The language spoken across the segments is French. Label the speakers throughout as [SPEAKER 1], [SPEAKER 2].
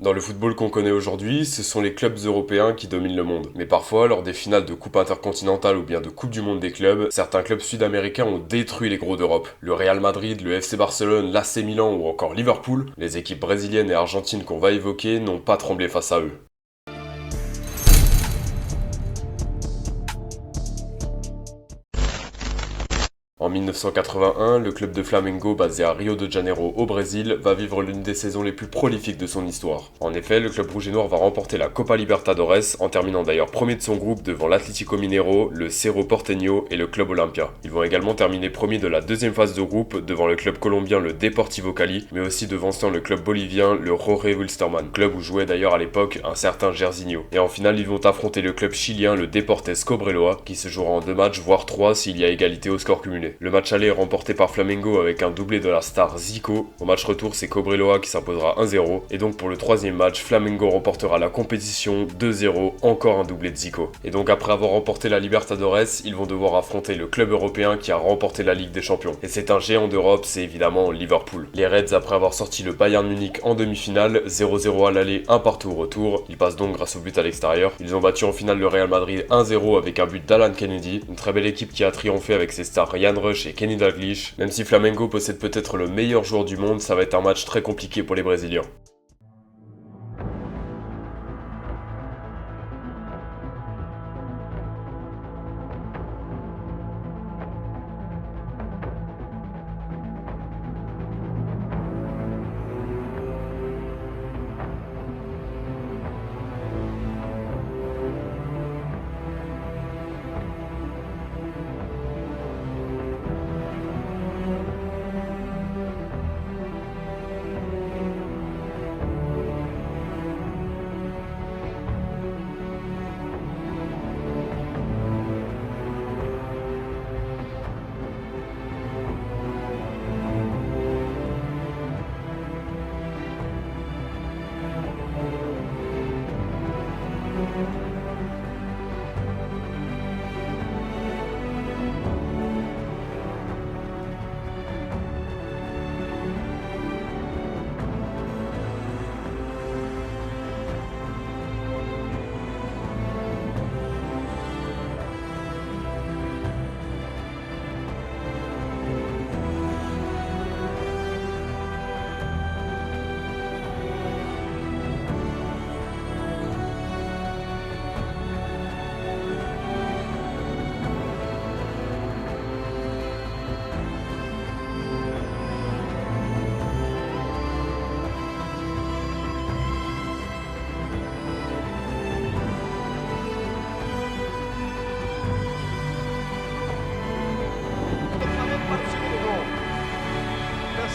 [SPEAKER 1] Dans le football qu'on connaît aujourd'hui, ce sont les clubs européens qui dominent le monde. Mais parfois, lors des finales de Coupe intercontinentale ou bien de Coupe du monde des clubs, certains clubs sud-américains ont détruit les gros d'Europe. Le Real Madrid, le FC Barcelone, l'AC Milan ou encore Liverpool, les équipes brésiliennes et argentines qu'on va évoquer n'ont pas tremblé face à eux. En 1981, le club de Flamengo, basé à Rio de Janeiro au Brésil, va vivre l'une des saisons les plus prolifiques de son histoire. En effet, le club rouge et noir va remporter la Copa Libertadores, en terminant d'ailleurs premier de son groupe devant l'Atlético Mineiro, le Cerro Porteño et le Club Olimpia. Ils vont également terminer premier de la deuxième phase de groupe devant le club colombien le Deportivo Cali, mais aussi devançant le club bolivien le Jorge Wilstermann, club où jouait d'ailleurs à l'époque un certain Jairzinho. Et en finale, ils vont affronter le club chilien le Deportes Cobreloa, qui se jouera en 2 matchs, voire 3 s'il y a égalité au score cumulé. Le match aller est remporté par Flamengo avec un doublé de la star Zico. Au match retour, c'est Cobreloa qui s'imposera 1-0. Et donc pour le troisième match, Flamengo remportera la compétition 2-0, encore un doublé de Zico. Et donc après avoir remporté la Libertadores, ils vont devoir affronter le club européen qui a remporté la Ligue des Champions. Et c'est un géant d'Europe, c'est évidemment Liverpool. Les Reds, après avoir sorti le Bayern Munich en demi-finale, 0-0 à l'aller, 1 partout au retour. Ils passent donc grâce au but à l'extérieur. Ils ont battu en finale le Real Madrid 1-0 avec un but d'Alan Kennedy. Une très belle équipe qui a triomphé avec ses stars Jan Rush et Kenny Dalglish. Même si Flamengo possède peut-être le meilleur joueur du monde, ça va être un match très compliqué pour les Brésiliens.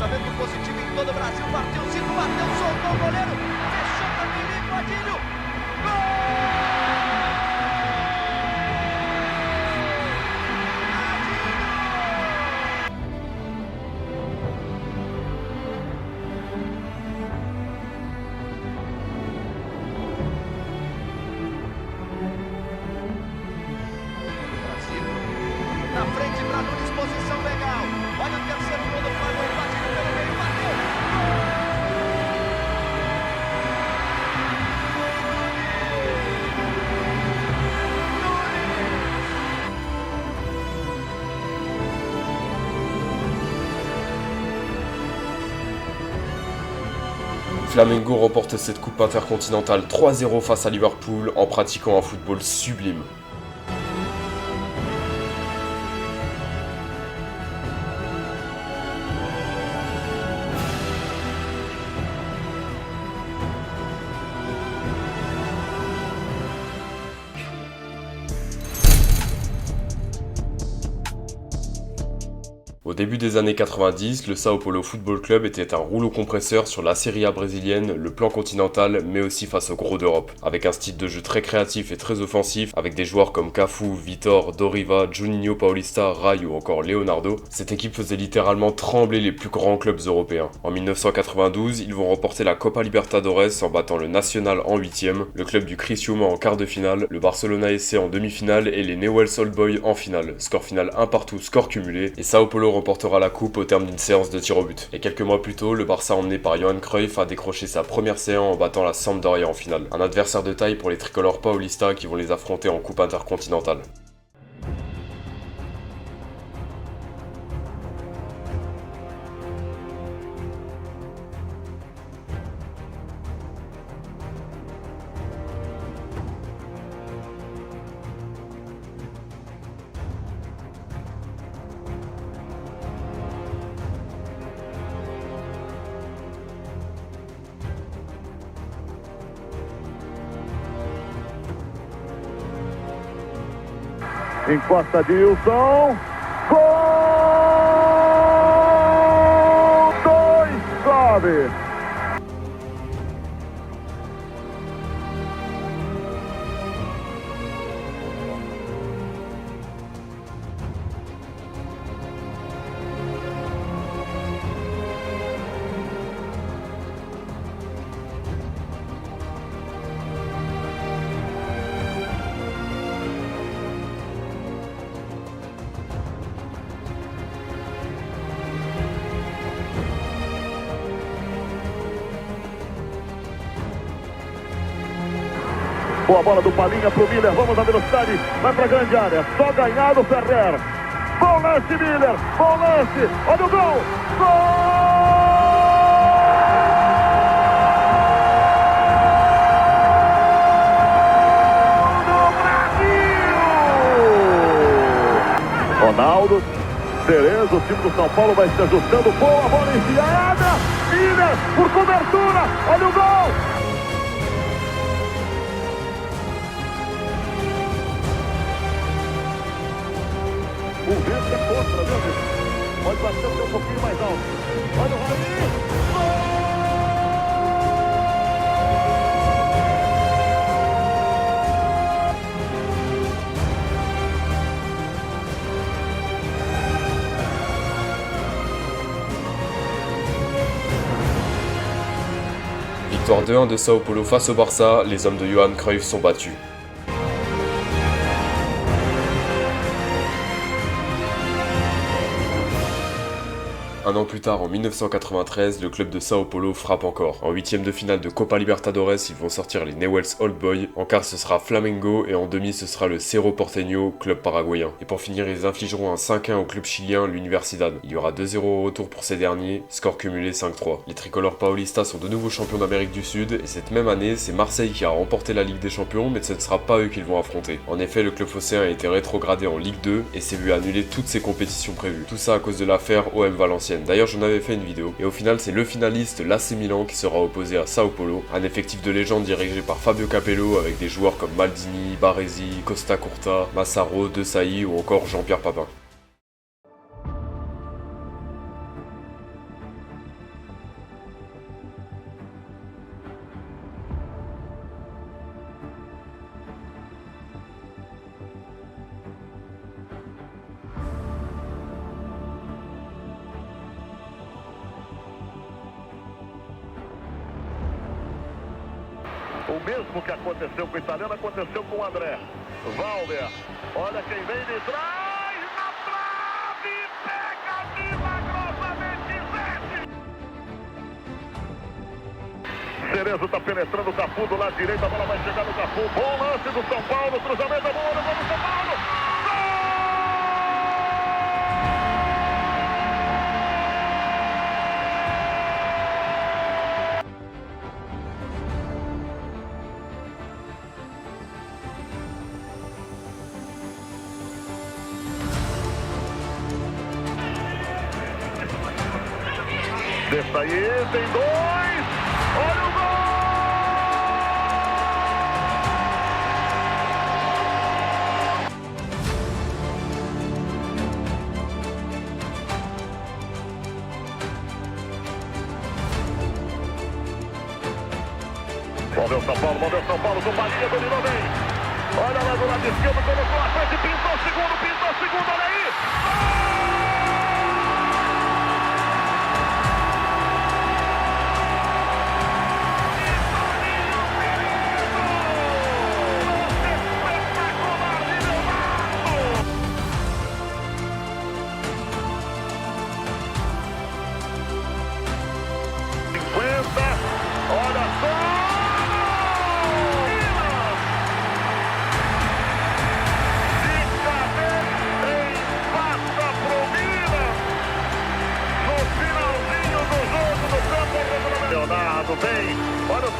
[SPEAKER 2] Pensamento positivo em todo o Brasil, partiu, Zico bateu, soltou o goleiro, fechou também, Godinho, Brasil, na frente para Nunes, posição legal, olha o terceiro gol do Flamengo, Godinho pelo meio, bateu,
[SPEAKER 1] Flamengo remporte cette coupe intercontinentale 3-0 face à Liverpool en pratiquant un football sublime. Au début des années 90, le Sao Paulo Football Club était un rouleau compresseur sur la Serie A brésilienne, le plan continental, mais aussi face aux gros d'Europe. Avec un style de jeu très créatif et très offensif, avec des joueurs comme Cafu, Vitor, Doriva, Juninho Paulista, Rai ou encore Leonardo, cette équipe faisait littéralement trembler les plus grands clubs européens. En 1992, ils vont remporter la Copa Libertadores en battant le Nacional en 8ème, le club du Criciúma en quart de finale, le Barcelona SC en demi-finale et les Newell's Old Boys en finale. Score final 1 partout, score cumulé, et Sao Paulo remportera la coupe au terme d'une séance de tir au but. Et quelques mois plus tôt, le Barça emmené par Johan Cruyff a décroché sa première C1 en battant la Sampdoria en finale. Un adversaire de taille pour les tricolores paulistas qui vont les affronter en coupe intercontinentale.
[SPEAKER 3] Encosta Dilson. Gol! 2-9. Boa bola do Palhinha pro Miller, vamos à velocidade, vai pra grande área, só ganhar do Ferrer. Bom lance, Miller, bom lance, olha o gol! Gol do Brasil! Ronaldo, Cerezo, o time do São Paulo vai se ajustando, boa bola enfiada, Miller por cobertura, olha o gol! O vento é contra, viu, amigo? Pode bater um pouquinho mais alto. Olha o Raí!
[SPEAKER 1] Victoire 2-1 de Sao Paulo face au Barça, les hommes de Johan Cruyff sont battus. Un an plus tard, en 1993, le club de Sao Paulo frappe encore. En huitième de finale de Copa Libertadores, ils vont sortir les Newell's Old Boys. En quart, ce sera Flamengo et en demi, ce sera le Cerro Porteño, club paraguayen. Et pour finir, ils infligeront un 5-1 au club chilien, l'Universidad. Il y aura 2-0 au retour pour ces derniers, score cumulé 5-3. Les tricolores paulistas sont de nouveau champions d'Amérique du Sud et cette même année, c'est Marseille qui a remporté la Ligue des Champions, mais ce ne sera pas eux qu'ils vont affronter. En effet, le club phocéen a été rétrogradé en Ligue 2 et s'est vu annuler toutes ses compétitions prévues. Tout ça à cause de l'affaire OM Valenciennes. D'ailleurs, j'en avais fait une vidéo, et au final, c'est le finaliste l'AC Milan qui sera opposé à Sao Paulo, un effectif de légende dirigé par Fabio Capello avec des joueurs comme Maldini, Baresi, Costa Curta, Massaro, De Sailly ou encore Jean-Pierre Papin.
[SPEAKER 3] O mesmo que aconteceu com o italiano aconteceu com o André. Valder, olha quem vem de trás, na trave, pega milagrosamente Zete. Cerezo está penetrando o Cafu do lado direito, a bola vai chegar no Cafu. Bom lance do São Paulo, cruzamento da bola, gol do São Paulo. Dessa aí, tem dois. Olha o gol! Vamos ver o São Paulo, com Palhinha, dominou bem. Olha lá do lado esquerdo, colocou a frente, pintou o segundo, olha aí.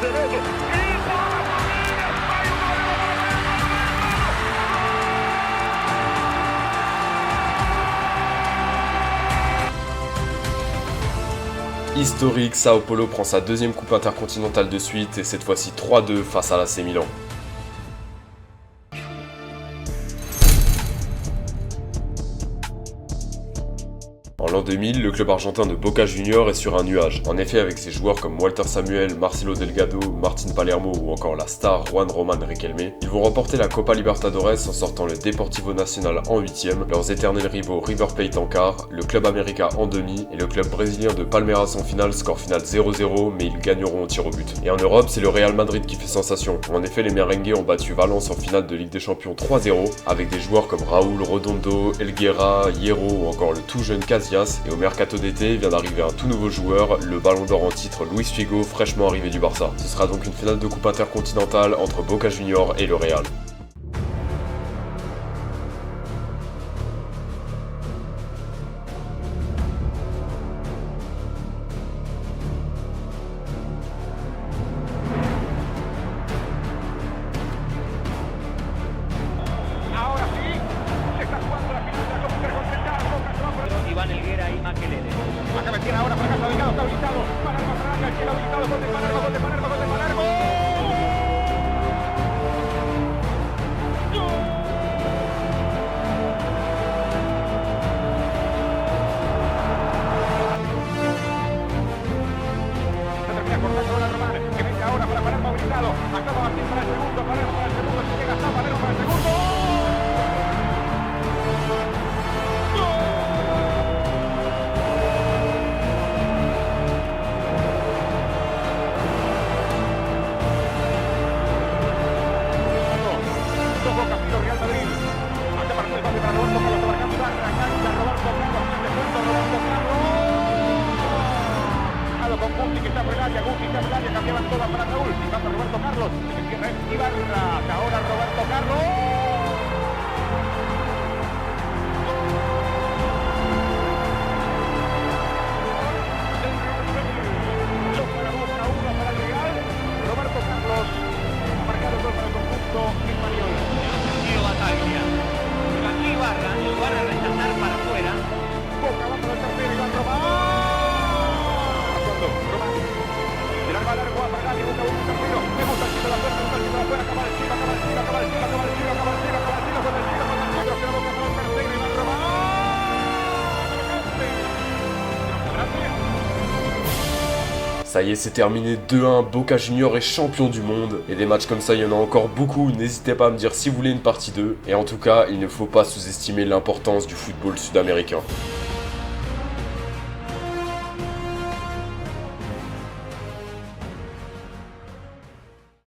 [SPEAKER 3] Cerezo. E bola pra linha, sai o
[SPEAKER 1] Historique, Sao Paulo prend sa deuxième coupe intercontinentale de suite et cette fois-ci 3-2 face à l'AC Milan. En l'an 2000, le club argentin de Boca Juniors est sur un nuage. En effet, avec ses joueurs comme Walter Samuel, Marcelo Delgado, Martin Palermo ou encore la star Juan Román Riquelme, ils vont remporter la Copa Libertadores en sortant le Deportivo Nacional en 8ème, leurs éternels rivaux River Plate en quart, le club América en demi et le club brésilien de Palmeiras en finale, score final 0-0, mais ils gagneront au tir au but. Et en Europe, c'est le Real Madrid qui fait sensation. En effet, les merengues ont battu Valence en finale de Ligue des Champions 3-0, avec des joueurs comme Raúl Redondo, Elguera, Hierro ou encore le tout jeune Casillas. Et au mercato d'été vient d'arriver un tout nouveau joueur, le ballon d'or en titre Luis Figo, fraîchement arrivé du Barça. Ce sera donc une finale de coupe intercontinentale entre Boca Juniors et le Real.
[SPEAKER 3] ahora sí, se está jugando la final, está súper concentrado, Boca se va por
[SPEAKER 4] Iván Helguera y Makelele.
[SPEAKER 3] la cabecera ahora, fracaso Delgado, está habilitado, Palermo para el cielo habilitado, gol de Palermo, gol de Palermo, gol de Palermo. Se termina cortando la Román, que vence ahora para Palermo habilitado, acaba Martín para el segundo, Palermo para el segundo, si llega hasta Palermo para el segundo. Real Madrid. Acá para el pase para Roberto Carlos, abarcando Ibarra, cancha Roberto Carlos, de punto Roberto Carlos. Con Guti que está por el área, Guti está por el área, cambiaban todas para Raúl. Y pasa Roberto Carlos, se cierra Ibarra, ahora Roberto Carlos. Dos para Boca, uno para el Real. Roberto Carlos ha marcado el gol para el conjunto español.
[SPEAKER 4] Bataglia. Aquí Ibarra, lo van a rechazar para afuera.
[SPEAKER 3] Boca va para el tercero, Iván Román. Román. El arma largo a Pagani, busca un tercero. Me gusta el chico de la fuerza, gusta el chico de la fuerza. Acaba el chico, acaba el chico, acaba el chico, acaba el chico, acaba el chico, acaba el chico, con el chico, con el chico. Queda Boca para el tercero, Iván Román.
[SPEAKER 1] Ça y est, c'est terminé 2-1, Boca Juniors est champion du monde. Et des matchs comme ça, il y en a encore beaucoup, n'hésitez pas à me dire si vous voulez une partie 2. Et en tout cas, il ne faut pas sous-estimer l'importance du football sud-américain.